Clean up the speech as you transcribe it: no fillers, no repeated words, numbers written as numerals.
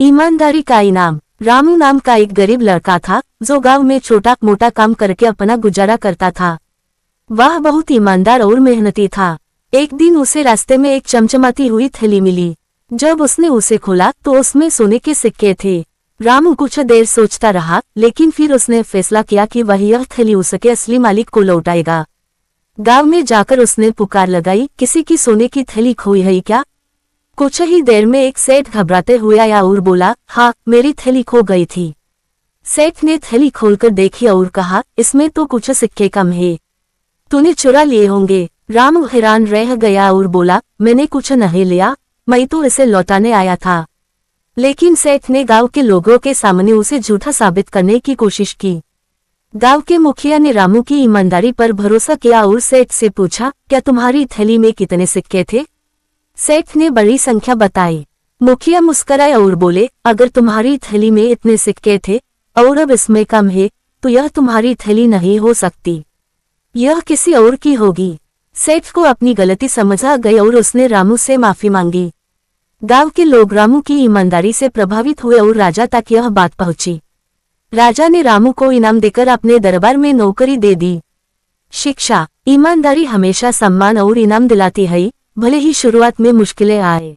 ईमानदारी का इनाम। रामू नाम का एक गरीब लड़का था जो गांव में छोटा मोटा काम करके अपना गुजारा करता था। वह बहुत ईमानदार और मेहनती था। एक दिन उसे रास्ते में एक चमचमाती हुई थैली मिली। जब उसने उसे खोला तो उसमें सोने के सिक्के थे। रामू कुछ देर सोचता रहा, लेकिन फिर उसने फैसला किया कि वह यह थैली उसके असली मालिक को लौटाएगा। गांव में जाकर उसने पुकार लगाई, किसी की सोने की थैली खोई है क्या? कुछ ही देर में एक सेठ घबराते हुए आया और बोला, हाँ, मेरी थैली खो गई थी। सेठ ने थैली खोलकर देखी और कहा, इसमें तो कुछ सिक्के कम है, तूने चुरा लिए होंगे। रामू हैरान रह गया और बोला, मैंने कुछ नहीं लिया, मैं तो इसे लौटाने आया था। लेकिन सेठ ने गांव के लोगों के सामने उसे झूठा साबित करने की कोशिश की। गांव के मुखिया ने रामू की ईमानदारी पर भरोसा किया और सेठ से पूछा, क्या तुम्हारी थैली में कितने सिक्के थे? सेठ ने बड़ी संख्या बताई। मुखिया मुस्कुराए और बोले, अगर तुम्हारी थैली में इतने सिक्के थे और अब इसमें कम है तो यह तुम्हारी थैली नहीं हो सकती, यह किसी और की होगी। सेठ को अपनी गलती समझ आ गई और उसने रामू से माफी मांगी। गांव के लोग रामू की ईमानदारी से प्रभावित हुए और राजा तक यह बात पहुंची। राजा ने रामू को इनाम देकर अपने दरबार में नौकरी दे दी। शिक्षा। ईमानदारी हमेशा सम्मान और इनाम दिलाती है, भले ही शुरुआत में मुश्किलें आए।